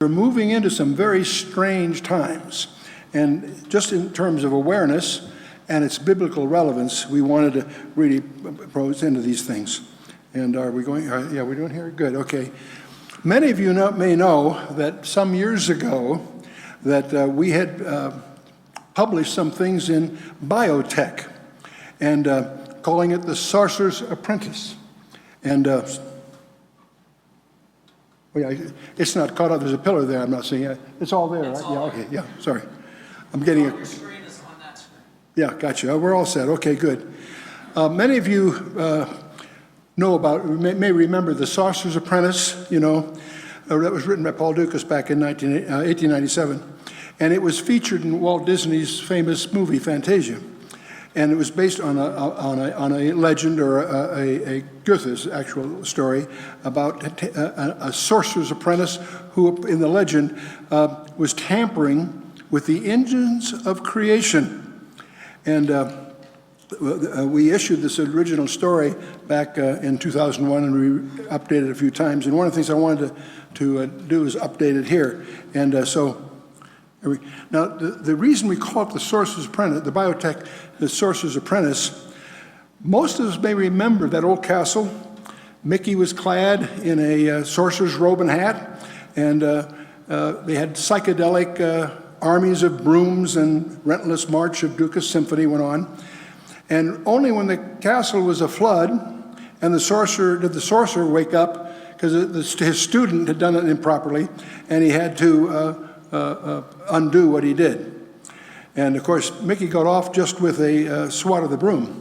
We're moving into some very strange times. And just in terms of awareness and its biblical relevance, we wanted to really pose into these things. And are we going? Yeah, we're doing here? Good, okay. Many of you may know that some years ago that we had published some things in biotech and calling it the Sorcerer's Apprentice. And it's not caught up. There's a pillar there. I'm not seeing it. It's all there, right? Yeah, okay, yeah, sorry. I'm getting it. Your screen is on that screen. Yeah, gotcha. We're all set. Okay, good. Many of you know about, may remember the Sorcerer's Apprentice, you know. That was written by Paul Dukas back in 1897. And it was featured in Walt Disney's famous movie, Fantasia. And it was based on a legend or a Goethe's actual story about a sorcerer's apprentice who, in the legend, was tampering with the engines of creation. And we issued this original story back in 2001, and we updated it a few times. And one of the things I wanted to do is update it here. And now, the reason we call it the Sorcerer's Apprentice, the biotech, the Sorcerer's Apprentice, most of us may remember that old castle. Mickey was clad in a sorcerer's robe and hat, and they had psychedelic armies of brooms and Relentless March of Dukas Symphony went on. And only when the castle was aflood and the sorcerer wake up, because his student had done it improperly, and he had to undo what he did. And of course, Mickey got off just with a swat of the broom.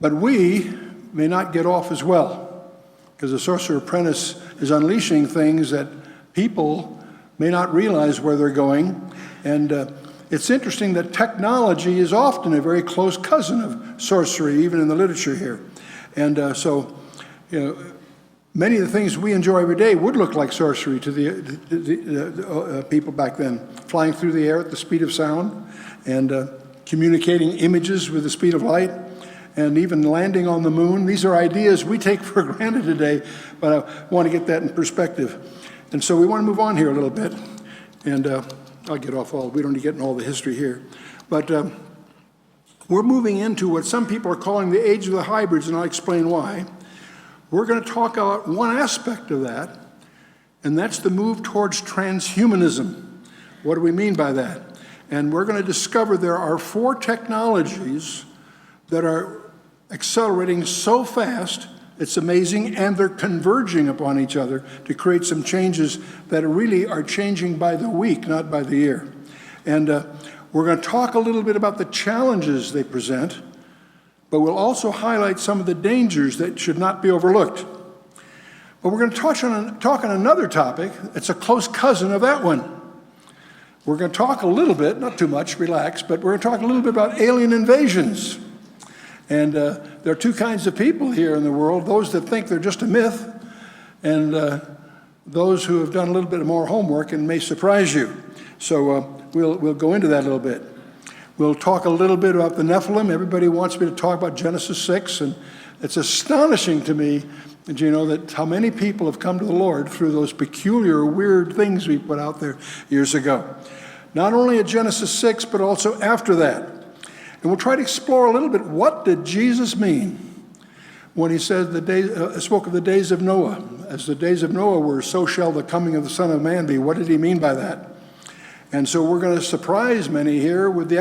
But we may not get off as well, because the Sorcerer Apprentice is unleashing things that people may not realize where they're going. And it's interesting that technology is often a very close cousin of sorcery, even in the literature here. And so, you know, many of the things we enjoy every day would look like sorcery to the people back then. Flying through the air at the speed of sound, and communicating images with the speed of light, and even landing on the moon. These are ideas we take for granted today, but I want to get that in perspective. And so we want to move on here a little bit. And I'll get off we don't need to get in all the history here. But we're moving into what some people are calling the age of the hybrids, and I'll explain why. We're going to talk about one aspect of that, and that's the move towards transhumanism. What do we mean by that? And we're going to discover there are 4 technologies that are accelerating so fast, it's amazing, and they're converging upon each other to create some changes that really are changing by the week, not by the year. And we're going to talk a little bit about the challenges they present, but we'll also highlight some of the dangers that should not be overlooked. But we're going to talk on another topic. It's a close cousin of that one. We're going to talk a little bit, not too much, relax, but we're going to talk a little bit about alien invasions. And there are 2 kinds of people here in the world, those that think they're just a myth, and those who have done a little bit more homework and may surprise you. So we'll go into that a little bit. We'll talk a little bit about the Nephilim. Everybody wants me to talk about Genesis 6, and it's astonishing to me, you know, that how many people have come to the Lord through those peculiar, weird things we put out there years ago. Not only at Genesis 6, but also after that. And we'll try to explore a little bit, what did Jesus mean when he said spoke of the days of Noah? As the days of Noah were, so shall the coming of the Son of Man be. What did he mean by that? And so we're going to surprise many here with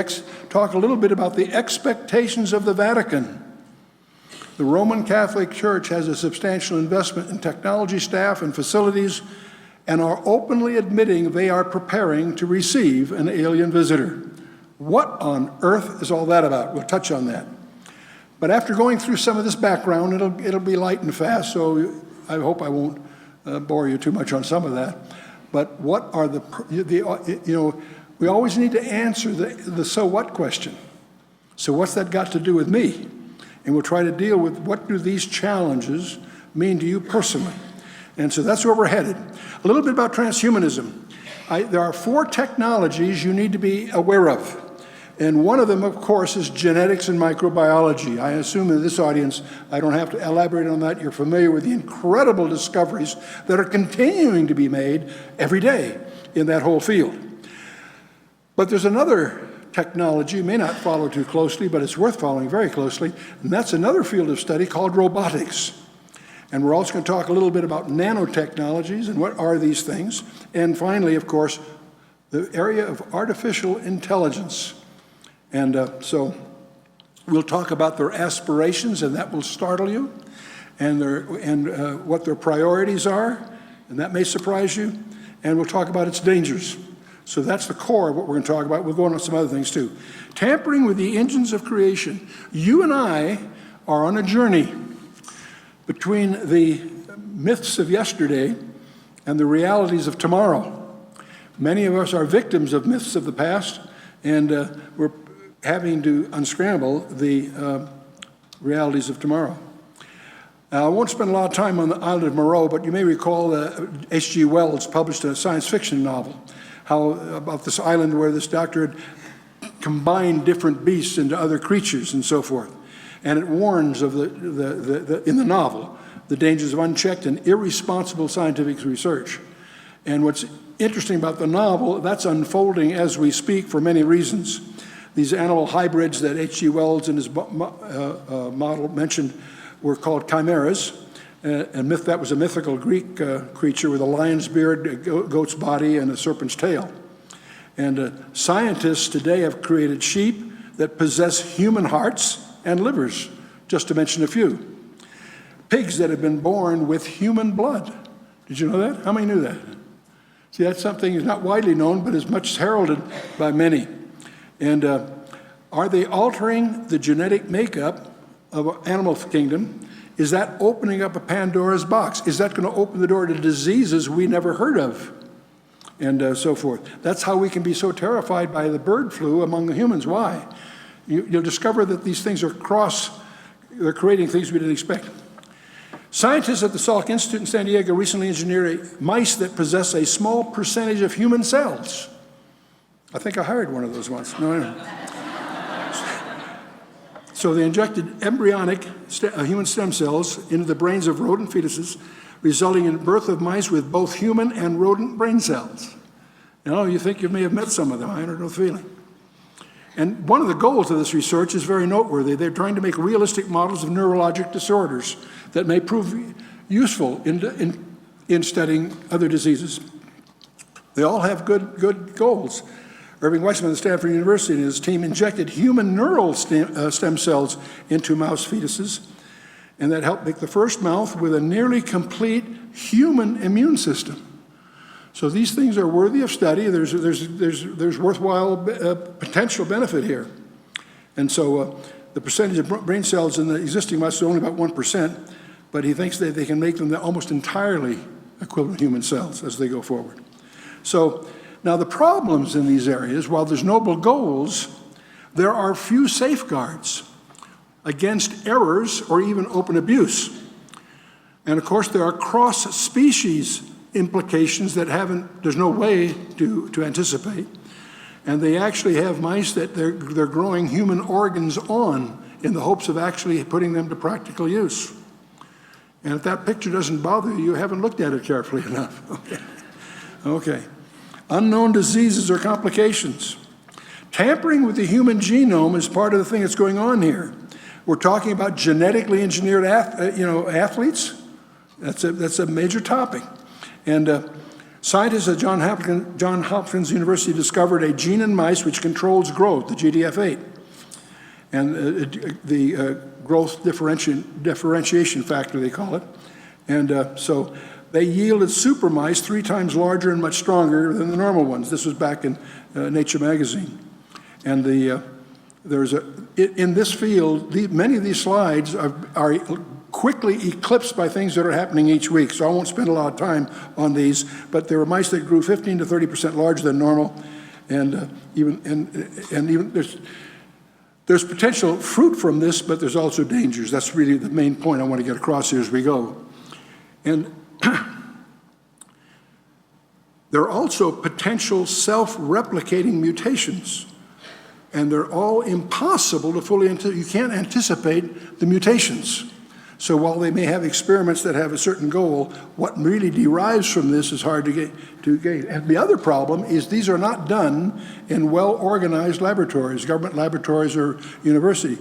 talk a little bit about the expectations of the Vatican. The Roman Catholic Church has a substantial investment in technology staff and facilities, and are openly admitting they are preparing to receive an alien visitor. What on earth is all that about? We'll touch on that. But after going through some of this background, it'll be light and fast, so I hope I won't bore you too much on some of that. But what are we always need to answer the so what question. So what's that got to do with me? And we'll try to deal with what do these challenges mean to you personally. And so that's where we're headed. A little bit about transhumanism. There are 4 technologies you need to be aware of. And one of them, of course, is genetics and microbiology. I assume in this audience, I don't have to elaborate on that. You're familiar with the incredible discoveries that are continuing to be made every day in that whole field. But there's another technology, you may not follow too closely, but it's worth following very closely, and that's another field of study called robotics. And we're also going to talk a little bit about nanotechnologies and what are these things. And finally, of course, the area of artificial intelligence. And so we'll talk about their aspirations, and that will startle you, and what their priorities are, and that may surprise you. And we'll talk about its dangers. So that's the core of what we're going to talk about. We'll go on to some other things too. Tampering with the engines of creation. You and I are on a journey between the myths of yesterday and the realities of tomorrow. Many of us are victims of myths of the past, and we're having to unscramble the realities of tomorrow. Now, I won't spend a lot of time on the island of Moreau, but you may recall H.G. Wells published a science fiction novel about this island where this doctor had combined different beasts into other creatures and so forth. And it warns of in the novel, the dangers of unchecked and irresponsible scientific research. And what's interesting about the novel, that's unfolding as we speak for many reasons. These animal hybrids that H.G. Wells in his model mentioned were called chimeras. That was a mythical Greek creature with a lion's beard, a goat's body, and a serpent's tail. And scientists today have created sheep that possess human hearts and livers, just to mention a few. Pigs that have been born with human blood. Did you know that? How many knew that? See, that's something that's not widely known, but is much heralded by many. And are they altering the genetic makeup of animal kingdom? Is that opening up a Pandora's box? Is that going to open the door to diseases we never heard of? And so forth. That's how we can be so terrified by the bird flu among the humans. Why? You'll discover that these things are they're creating things we didn't expect. Scientists at the Salk Institute in San Diego recently engineered mice that possess a small percentage of human cells. I think I hired one of those once. No. So they injected embryonic human stem cells into the brains of rodent fetuses, resulting in birth of mice with both human and rodent brain cells. You think you may have met some of them. I don't know the feeling. And one of the goals of this research is very noteworthy. They're trying to make realistic models of neurologic disorders that may prove useful in studying other diseases. They all have good goals. Irving Weissman of Stanford University and his team injected human neural stem cells into mouse fetuses, and that helped make the first mouse with a nearly complete human immune system. So these things are worthy of study. There's worthwhile potential benefit here. And so the percentage of brain cells in the existing mice is only about 1%, but he thinks that they can make them almost entirely equivalent human cells as they go forward. So now the problems in these areas, while there's noble goals, there are few safeguards against errors or even open abuse. And of course, there are cross-species implications that there's no way to anticipate. And they actually have mice that they're growing human organs on in the hopes of actually putting them to practical use. And if that picture doesn't bother you, you haven't looked at it carefully enough. Okay. Unknown diseases or complications. Tampering with the human genome is part of the thing that's going on here. We're talking about genetically engineered athletes. That's a major topic. And scientists at Johns Hopkins University discovered a gene in mice which controls growth, the GDF8, and the growth differentiation factor, they call it. And so they yielded super mice 3 times larger and much stronger than the normal ones. This was back in Nature magazine. And in this field, many of these slides are quickly eclipsed by things that are happening each week. So I won't spend a lot of time on these, but there were mice that grew 15 to 30% larger than normal. And even there's potential fruit from this, but there's also dangers. That's really the main point I want to get across here as we go. And there are also potential self-replicating mutations. And they're all impossible to fully you can't anticipate the mutations. So while they may have experiments that have a certain goal, what really derives from this is hard to gain. And the other problem is these are not done in well-organized laboratories, government laboratories or university.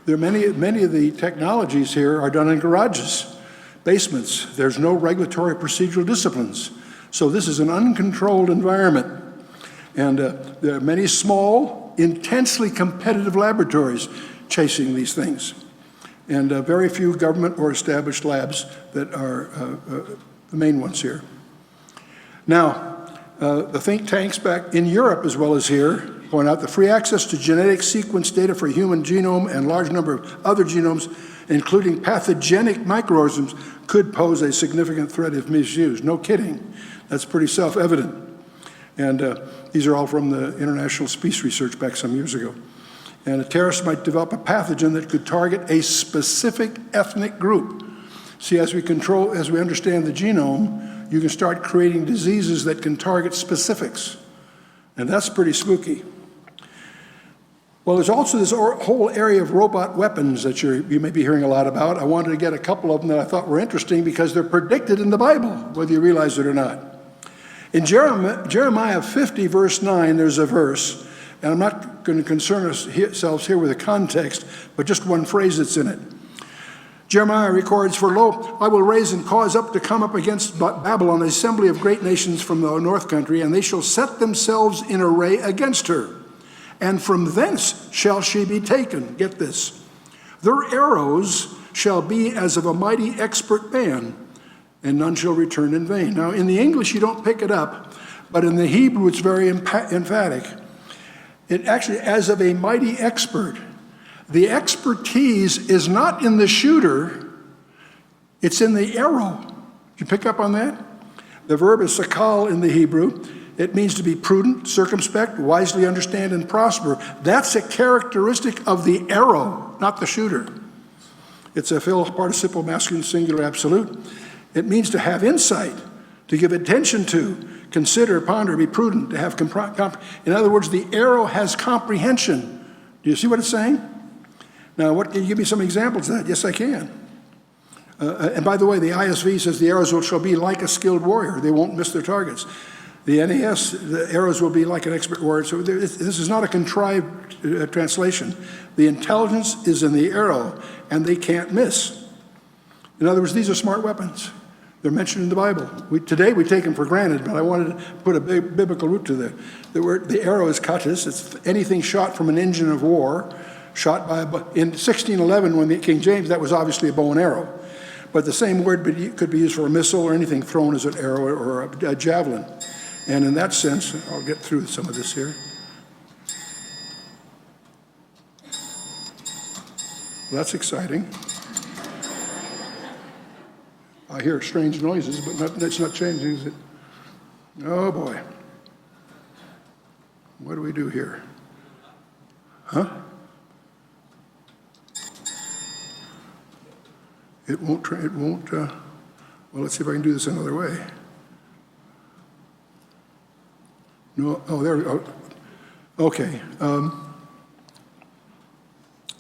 There are many of the technologies here are done in garages, basements. There's no regulatory procedural disciplines. So this is an uncontrolled environment. And there are many small, intensely competitive laboratories chasing these things. And very few government or established labs that are the main ones here. Now, the think tanks back in Europe as well as here point out the free access to genetic sequence data for human genome and large number of other genomes, including pathogenic microorganisms, could pose a significant threat if misused. No kidding. That's pretty self-evident. And these are all from the International Space Research back some years ago. And a terrorist might develop a pathogen that could target a specific ethnic group. See, as we understand the genome, you can start creating diseases that can target specifics. And that's pretty spooky. Well, there's also this whole area of robot weapons that you may be hearing a lot about. I wanted to get a couple of them that I thought were interesting because they're predicted in the Bible, whether you realize it or not. In Jeremiah 50, verse 9, there's a verse, and I'm not going to concern ourselves here with the context, but just one phrase that's in it. Jeremiah records, "For lo, I will raise and cause up to come up against Babylon an assembly of great nations from the north country, and they shall set themselves in array against her. And from thence shall she be taken." Get this. "Their arrows shall be as of a mighty expert man, and none shall return in vain." Now, in the English, you don't pick it up, but in the Hebrew, it's very emphatic. It actually, as of a mighty expert. The expertise is not in the shooter, it's in the arrow. Did you pick up on that? The verb is sakal in the Hebrew. It means to be prudent, circumspect, wisely understand, and prosper. That's a characteristic of the arrow, not the shooter. It's a participle masculine singular absolute. It means to have insight, to give attention to, consider, ponder, be prudent, to have in other words, the arrow has comprehension. Do you see what it's saying? Now, can you give me some examples of that? Yes, I can. And by the way, the ISV says the arrows shall be like a skilled warrior. They won't miss their targets. The NAS, the arrows will be like an expert warrior. So this is not a contrived translation. The intelligence is in the arrow, and they can't miss. In other words, these are smart weapons. They're mentioned in the Bible. Today we take them for granted, but I wanted to put a biblical root to the word. The arrow is katis. It's anything shot from an engine of war, shot by in 1611 when the King James, that was obviously a bow and arrow. But the same word could be used for a missile or anything thrown as an arrow or a javelin. And in that sense, I'll get through some of this here. Well, that's exciting. I hear strange noises, but it's not changing, is it? Oh, boy. What do we do here? Huh? It won't, well, let's see if I can do this another way. No, oh, there we go. Okay.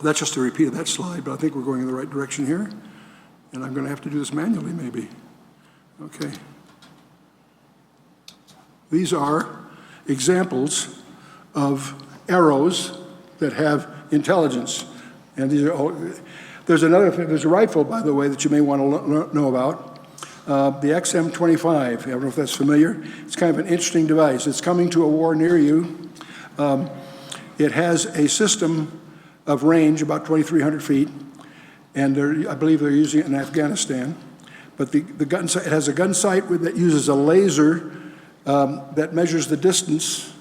That's just a repeat of that slide, but I think we're going in the right direction here. And I'm going to have to do this manually, maybe. Okay. These are examples of arrows that have intelligence. And these are all, there's another thing, there's a rifle, by the way, that you may want to know about. The XM25, I don't know if that's familiar. It's kind of an interesting device. It's coming to a war near you. It has a system of range, about 2,300 feet. And I believe they're using it in Afghanistan. But the gun sight, it has a gun sight that uses a laser that measures the distance,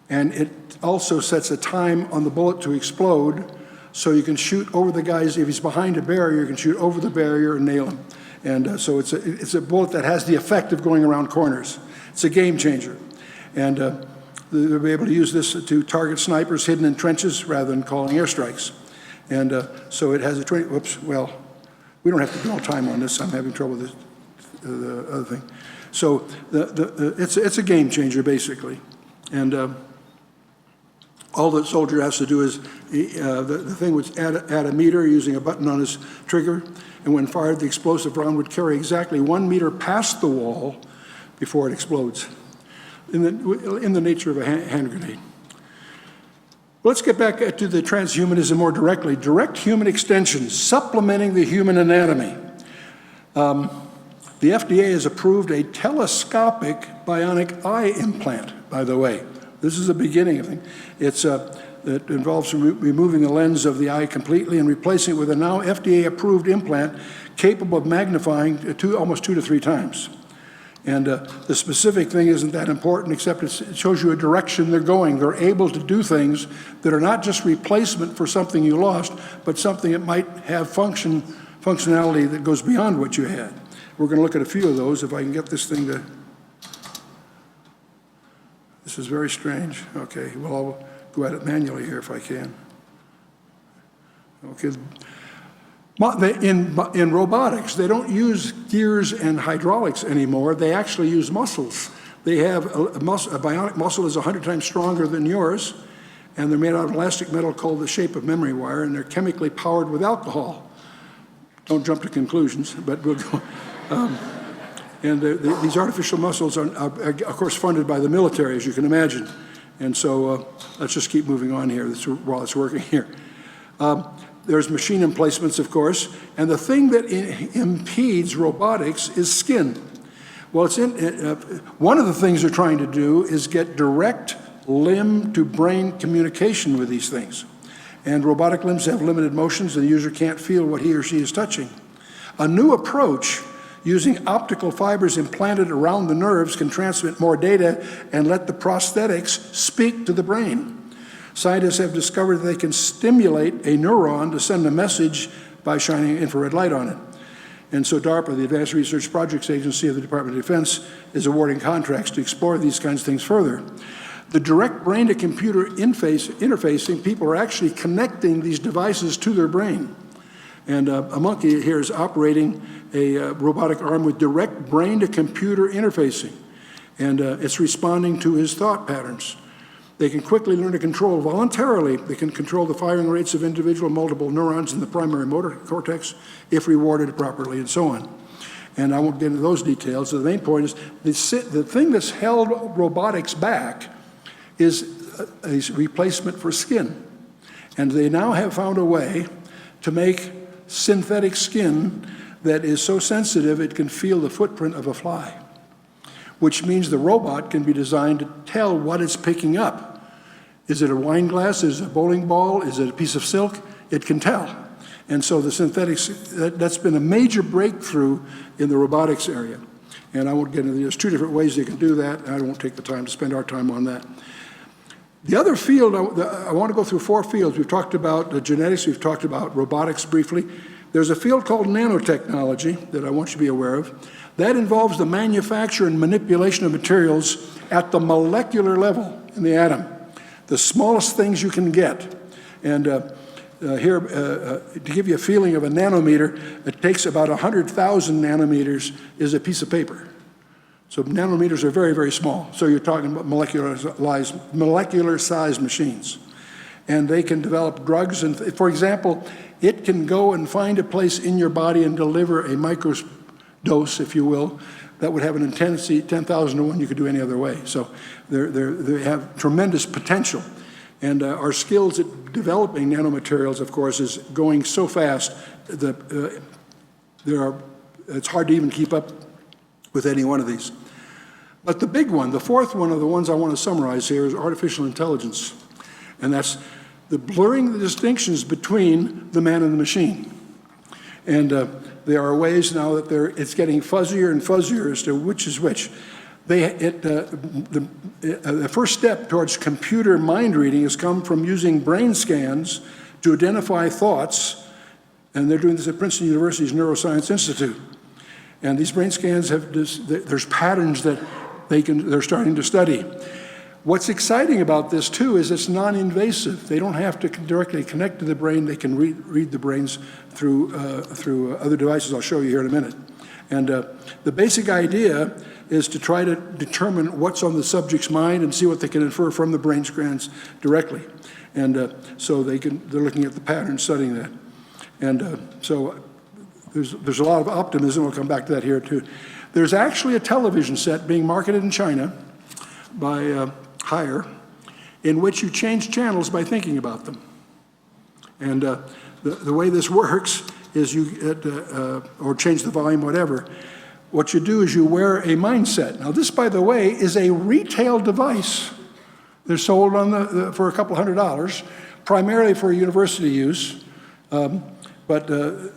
and it also sets a time on the bullet to explode, so you can shoot over the guys. If he's behind a barrier, you can shoot over the barrier and nail him. And so it's a bullet that has the effect of going around corners. It's a game changer. And they'll be able to use this to target snipers hidden in trenches rather than calling airstrikes. And so it has a well, we don't have to dwell time on this. I'm having trouble with the other thing. So it's a game changer, basically. And All the soldier has to do is, the thing would add a meter using a button on his trigger, and when fired, the explosive round would carry exactly 1 meter past the wall before it explodes, in the nature of a hand grenade. Let's get back to the transhumanism more directly. Direct human extensions, supplementing the human anatomy. The FDA has approved a telescopic bionic eye implant, by the way. This is the beginning of it. It involves removing the lens of the eye completely and replacing it with a now FDA-approved implant capable of magnifying almost 2 to 3 times. And the specific thing isn't that important, except it shows you a direction they're going. They're able to do things that are not just replacement for something you lost, but something that might have functionality that goes beyond what you had. We're going to look at a few of those, if I can get this thing to... This is very strange. Okay, well, I'll go at it manually here if I can. Okay. In robotics, they don't use gears and hydraulics anymore. They actually use muscles. They have a bionic muscle is 100 times stronger than yours, and they're made out of elastic metal called the shape of memory wire, and they're chemically powered with alcohol. Don't jump to conclusions, but we'll go. These artificial muscles are, of course, funded by the military, as you can imagine. And so let's just keep moving on here while it's working here. There's machine emplacements, of course, and the thing that impedes robotics is skin. Well, one of the things they're trying to do is get direct limb-to-brain communication with these things. And robotic limbs have limited motions, and the user can't feel what he or she is touching. A new approach using optical fibers implanted around the nerves can transmit more data and let the prosthetics speak to the brain. Scientists have discovered that they can stimulate a neuron to send a message by shining infrared light on it. And so DARPA, the Advanced Research Projects Agency of the Department of Defense, is awarding contracts to explore these kinds of things further. The direct brain-to-computer interfacing, people are actually connecting these devices to their brain. And a monkey here is operating a robotic arm with direct brain-to-computer interfacing. And it's responding to his thought patterns. They can quickly learn to control voluntarily. They can control the firing rates of individual multiple neurons in the primary motor cortex if rewarded properly, and so on. And I won't get into those details. So the main point is the thing that's held robotics back is a replacement for skin. And they now have found a way to make synthetic skin that is so sensitive it can feel the footprint of a fly, which means the robot can be designed to tell what it's picking up. Is it a wine glass? Is it a bowling ball? Is it a piece of silk? It can tell. And so the synthetics, that's been a major breakthrough in the robotics area. And I won't get into, there's 2 different ways you can do that, and I won't take the time to spend our time on that. The other field, I want to go through 4 fields. We've talked about genetics, we've talked about robotics briefly. There's a field called nanotechnology that I want you to be aware of. That involves the manufacture and manipulation of materials at the molecular level in the atom, the smallest things you can get. And here, to give you a feeling of a nanometer, it takes about 100,000 nanometers is a piece of paper. So nanometers are very, very small. So you're talking about molecular-sized machines. And they can develop drugs. And for example, it can go and find a place in your body and deliver a microdose, if you will, that would have an intensity 10,000 to 1 you could do any other way. So they have tremendous potential. And our skills at developing nanomaterials, of course, is going so fast that it's hard to even keep up with any one of these. But the big one, the 4th one of the ones I want to summarize here is artificial intelligence. And that's the blurring the distinctions between the man and the machine. And there are ways now that it's getting fuzzier and fuzzier as to which is which. The first step towards computer mind reading has come from using brain scans to identify thoughts, and they're doing this at Princeton University's Neuroscience Institute. And these brain scans there's patterns that they're starting to study. What's exciting about this, too, is it's non-invasive. They don't have to directly connect to the brain. They can read the brains through other devices I'll show you here in a minute. And the basic idea is to try to determine what's on the subject's mind and see what they can infer from the brain scans directly. And so they're looking at the pattern, studying that. And so there's a lot of optimism. We'll come back to that here too. There's actually a television set being marketed in China by Haier, in which you change channels by thinking about them. And the way this works is or change the volume, whatever. What you do is you wear a mindset. Now this, by the way, is a retail device. They're sold for a couple $100, primarily for university use. But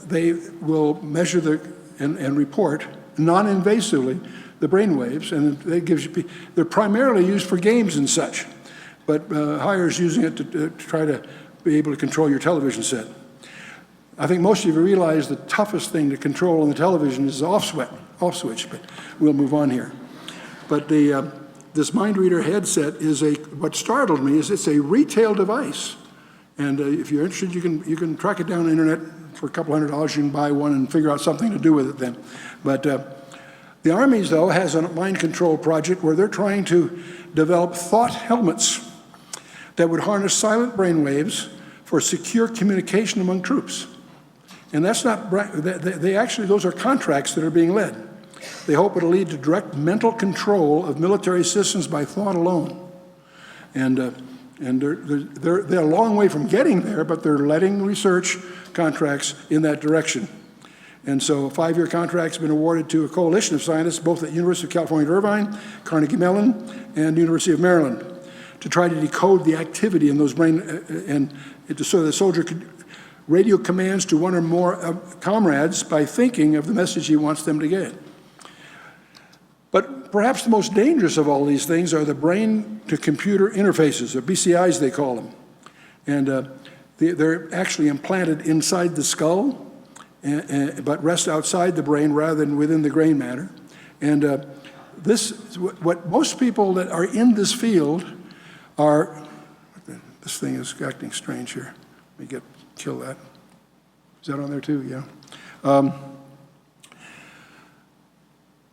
they will measure and report non-invasively the brain waves, and they're primarily used for games and such. But Haier's using it to try to be able to control your television set. I think most of you realize the toughest thing to control on the television is the off switch, but we'll move on here. But this mind reader headset what startled me is it's a retail device. And if you're interested, you can track it down on the internet for a couple $100. You can buy one and figure out something to do with it then. But the Army's, though, has a mind control project where they're trying to develop thought helmets that would harness silent brain waves for secure communication among troops. And that's not, those are contracts that are being led. They hope it'll lead to direct mental control of military systems by thought alone. And they're a long way from getting there, but they're letting research contracts in that direction. And so a 5-year contract's been awarded to a coalition of scientists, both at University of California at Irvine, Carnegie Mellon, and University of Maryland, to try to decode the activity in those so the soldier could radio commands to one or more comrades by thinking of the message he wants them to get. But perhaps the most dangerous of all these things are the brain-to-computer interfaces, or BCIs they call them. And they're actually implanted inside the skull, but rest outside the brain rather than within the gray matter. And what most people that are in this field are, this thing is acting strange here. Let me kill that. Is that on there too? Yeah.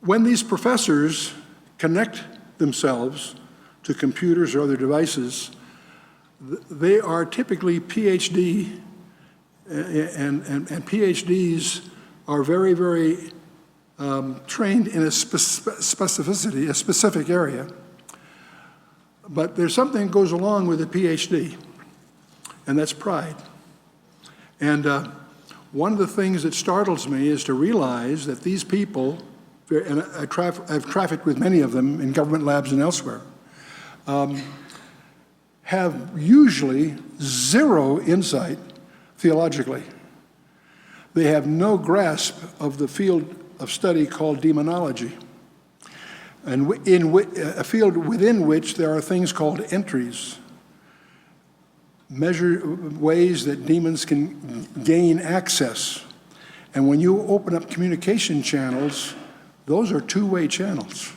When these professors connect themselves to computers or other devices, they are typically PhD, and PhDs are very, very trained in a specificity, a specific area. But there's something that goes along with a PhD, and that's pride. And one of the things that startles me is to realize that these people, and I've trafficked with many of them in government labs and elsewhere, have usually zero insight theologically. They have no grasp of the field of study called demonology, and a field within which there are things called entries, ways that demons can gain access. And when you open up communication channels, those are two-way channels.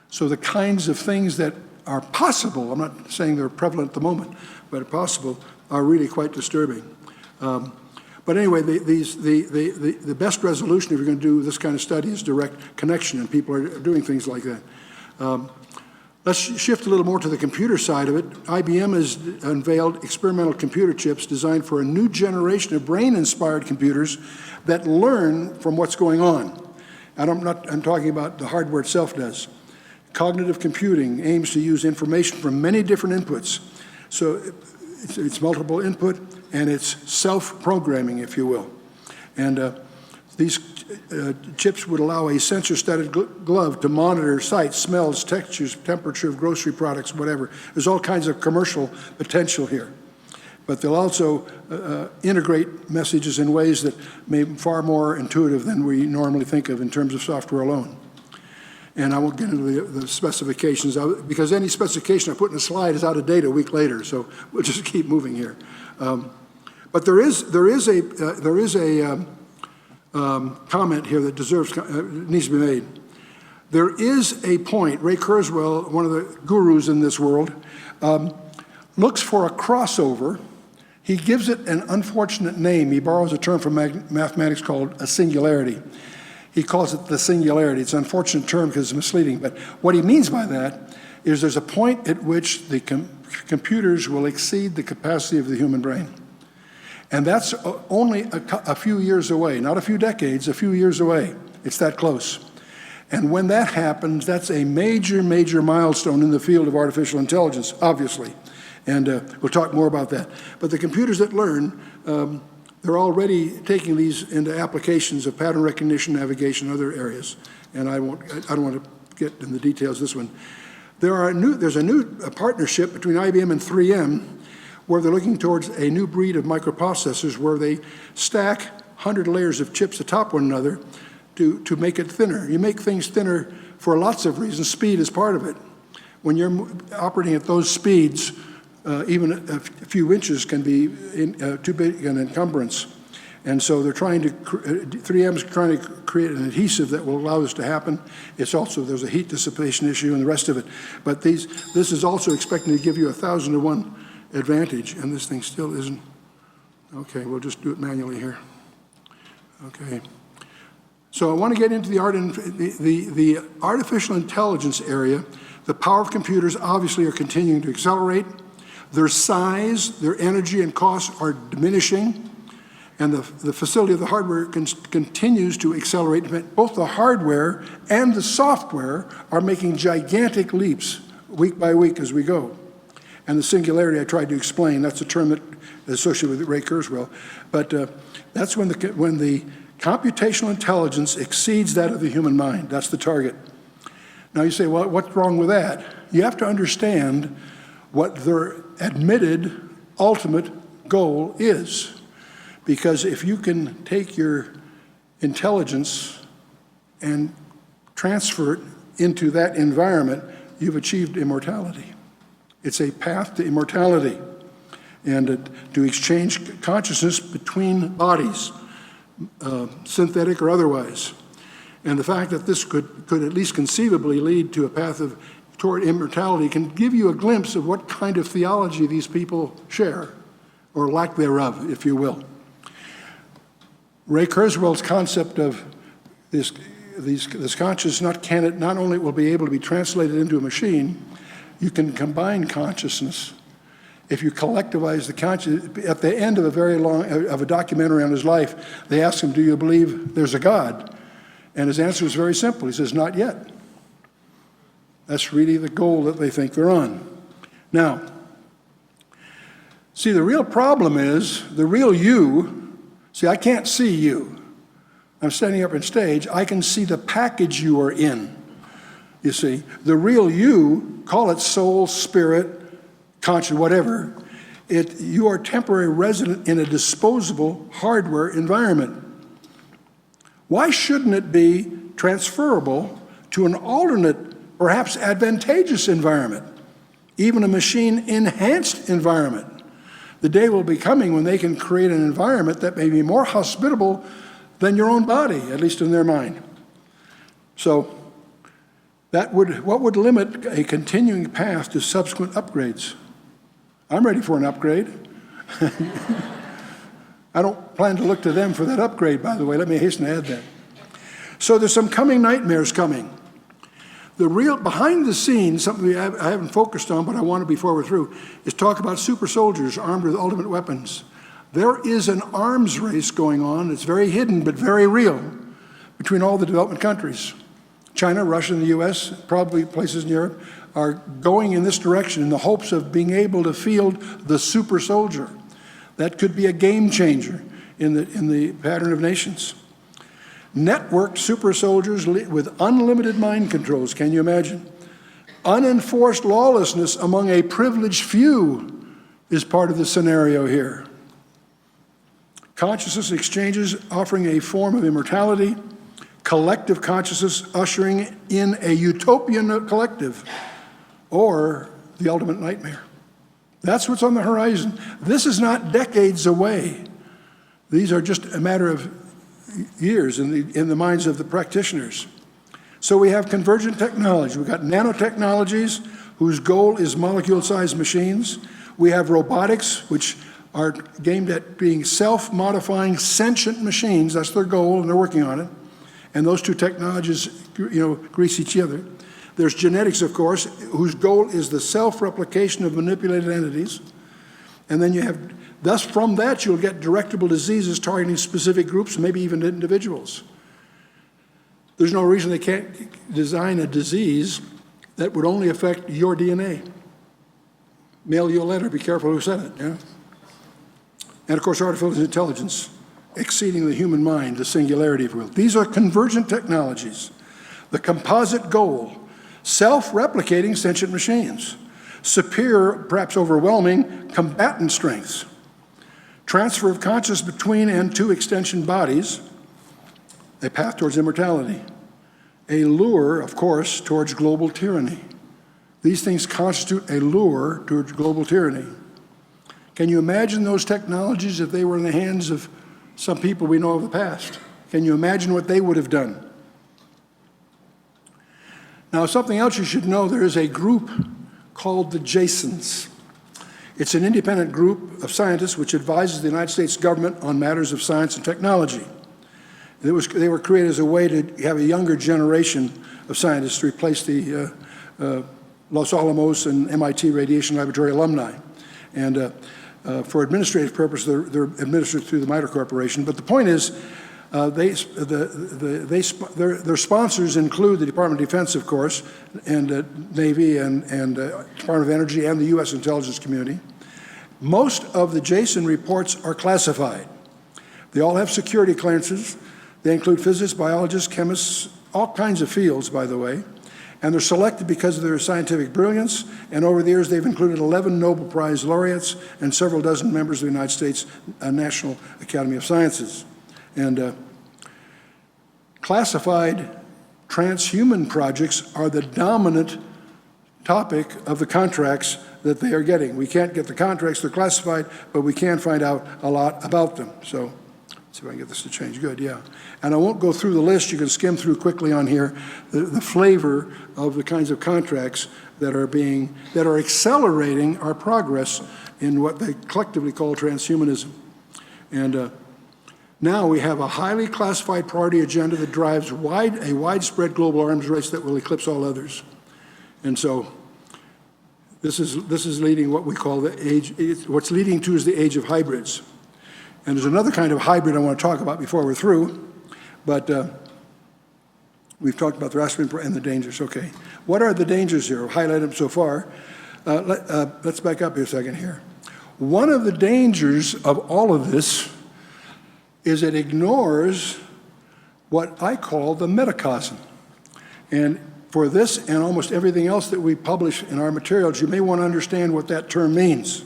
So the kinds of things that are possible, I'm not saying they're prevalent at the moment, but are possible, are really quite disturbing. But anyway, the best resolution if you're going to do this kind of study is direct connection, and people are doing things like that. Let's shift a little more to the computer side of it. IBM has unveiled experimental computer chips designed for a new generation of brain-inspired computers that learn from what's going on. And I'm talking about the hardware itself does. Cognitive computing aims to use information from many different inputs. So it's multiple input, and it's self-programming, if you will. And these chips would allow a sensor-studded glove to monitor sights, smells, textures, temperature of grocery products, whatever. There's all kinds of commercial potential here. But they'll also integrate messages in ways that may be far more intuitive than we normally think of in terms of software alone. And I won't get into the specifications, because any specification I put in a slide is out of date a week later, so we'll just keep moving here. But there is a comment here that needs to be made. There is a point. Ray Kurzweil, one of the gurus in this world, looks for a crossover. He gives it an unfortunate name. He borrows a term from mathematics called a singularity. He calls it the singularity. It's an unfortunate term because it's misleading, but what he means by that is there's a point at which the computers will exceed the capacity of the human brain. And that's only a few years away, not a few decades, a few years away. It's that close. And when that happens, that's a major, major milestone in the field of artificial intelligence, obviously. And we'll talk more about that. But the computers that learn, they're already taking these into applications of pattern recognition, navigation, other areas. And I don't want to get in the details of this one. There's a new partnership between IBM and 3M where they're looking towards a new breed of microprocessors where they stack 100 layers of chips atop one another to make it thinner. You make things thinner for lots of reasons. Speed is part of it. When you're operating at those speeds, even a few inches can be too big an encumbrance. And so they're trying to, 3M is trying to create an adhesive that will allow this to happen. It's also, there's a heat dissipation issue and the rest of it. But this is also expecting to give you 1,000 to 1 advantage, and this thing still isn't. Okay, we'll just do it manually here. Okay. So I want to get into the artificial intelligence area. The power of computers obviously are continuing to accelerate. Their size, their energy and costs are diminishing, and the facility of the hardware continues to accelerate. Both the hardware and the software are making gigantic leaps week by week as we go. And the singularity I tried to explain, that's a term that is associated with Ray Kurzweil. But that's when the computational intelligence exceeds that of the human mind. That's the target. Now you say, well, what's wrong with that? You have to understand what their admitted ultimate goal is. Because if you can take your intelligence and transfer it into that environment, you've achieved immortality. It's a path to immortality and to exchange consciousness between bodies, synthetic or otherwise. And the fact that this could at least conceivably lead to a path toward immortality can give you a glimpse of what kind of theology these people share, or lack thereof, if you will. Ray Kurzweil's concept of this consciousness not only will be able to be translated into a machine, you can combine consciousness. If you collectivize the consciousness, at the end of a documentary on his life, they ask him, do you believe there's a God? And his answer is very simple. He says, not yet. That's really the goal that they think they're on. Now, see, the real problem is, the real you, see, I can't see you. I'm standing up on stage. I can see the package you are in. You see, the real you, call it soul, spirit, conscience, whatever, you are temporary resident in a disposable hardware environment. Why shouldn't it be transferable to an alternate, perhaps advantageous environment, even a machine-enhanced environment? The day will be coming when they can create an environment that may be more hospitable than your own body, at least in their mind. So, what would limit a continuing path to subsequent upgrades? I'm ready for an upgrade. I don't plan to look to them for that upgrade, by the way. Let me hasten to add that. So there's some coming nightmares coming. The real, behind the scenes, something I haven't focused on, but I want to before we're through, is talk about super soldiers armed with ultimate weapons. There is an arms race going on. It's very hidden, but very real, between all the development countries. China, Russia, and the US, probably places in Europe, are going in this direction in the hopes of being able to field the super soldier. That could be a game changer in the pattern of nations. Networked super soldiers with unlimited mind controls, can you imagine? Unenforced lawlessness among a privileged few is part of the scenario here. Consciousness exchanges offering a form of immortality, collective consciousness ushering in a utopian collective, or the ultimate nightmare. That's what's on the horizon. This is not decades away. These are just a matter of years in the minds of the practitioners. So we have convergent technology. We've got nanotechnologies whose goal is molecule-sized machines. We have robotics, which are aimed at being self-modifying sentient machines. That's their goal, and they're working on it. And those two technologies, grease each other. There's genetics, of course, whose goal is the self-replication of manipulated entities. And then you have, thus from that, you'll get directable diseases targeting specific groups, maybe even individuals. There's no reason they can't design a disease that would only affect your DNA. Mail you a letter, be careful who said it, yeah? And of course, artificial intelligence, exceeding the human mind, the singularity, if you will. These are convergent technologies. The composite goal, self-replicating sentient machines, superior, perhaps overwhelming, combatant strengths, transfer of consciousness between and to extension bodies, a path towards immortality, a lure, of course, towards global tyranny. These things constitute a lure towards global tyranny. Can you imagine those technologies if they were in the hands of some people we know of the past? Can you imagine what they would have done? Now, something else you should know, there is a group called the Jasons. It's an independent group of scientists which advises the United States government on matters of science and technology. They were created as a way to have a younger generation of scientists to replace the Los Alamos and MIT Radiation Laboratory alumni. And for administrative purposes, they're administered through the MITRE Corporation. But the point is, their sponsors include the Department of Defense, of course, and Navy and Department of Energy and the U.S. intelligence community. Most of the Jason reports are classified. They all have security clearances. They include physicists, biologists, chemists, all kinds of fields, by the way. And they're selected because of their scientific brilliance. And over the years, they've included 11 Nobel Prize laureates and several dozen members of the United States National Academy of Sciences. And classified transhuman projects are the dominant topic of the contracts that they are getting. We can't get the contracts, they're classified, but we can find out a lot about them. So, let's see if I can get this to change. Good, yeah. And I won't go through the list. You can skim through quickly on here the flavor of the kinds of contracts that are accelerating our progress in what they collectively call transhumanism. And now we have a highly classified priority agenda that drives a widespread global arms race that will eclipse all others. And so this is leading what we call the age. What's leading to is the age of hybrids. And there's another kind of hybrid I want to talk about before we're through, but we've talked about the Rasputin and the dangers. Okay, what are the dangers here? I've highlighted them so far. Let's back up here a second here. One of the dangers of all of this is it ignores what I call the metacosm. And for this and almost everything else that we publish in our materials, you may want to understand what that term means.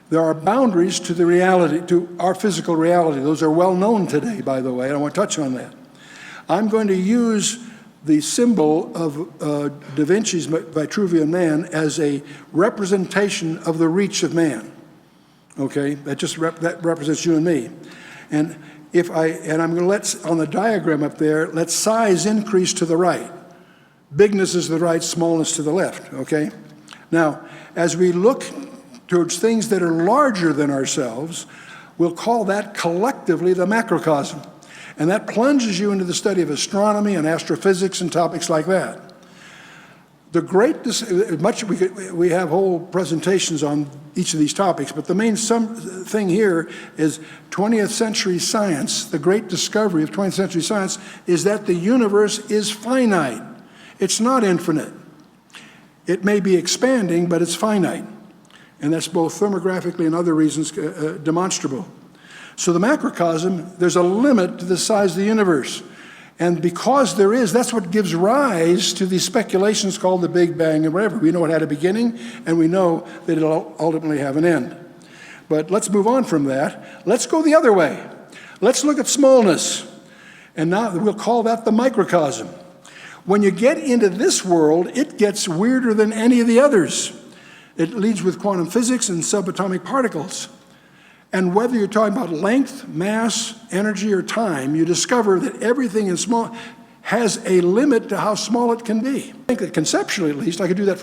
There are boundaries to the reality, to our physical reality. Those are well known today, by the way. I want to touch on that. I'm going to use the symbol of Da Vinci's Vitruvian Man as a representation of the reach of man. Okay, that represents you and me. And I'm going to let, on the diagram up there, let size increase to the right. Bigness is to the right, smallness to the left, okay? Now, as we look towards things that are larger than ourselves, we'll call that collectively the macrocosm. And that plunges you into the study of astronomy and astrophysics and topics like that. We have whole presentations on each of these topics, but the main thing here is 20th century science. The great discovery of 20th century science is that the universe is finite. It's not infinite. It may be expanding, but it's finite. And that's both thermographically and other reasons demonstrable. So the macrocosm, there's a limit to the size of the universe. And because there is, that's what gives rise to these speculations called the Big Bang and whatever. We know it had a beginning, and we know that it'll ultimately have an end. But let's move on from that. Let's go the other way. Let's look at smallness. And now we'll call that the microcosm. When you get into this world, it gets weirder than any of the others. It leads with quantum physics and subatomic particles. And whether you're talking about length, mass, energy, or time, you discover that everything in small has a limit to how small it can be. I think that conceptually, at least, I could do that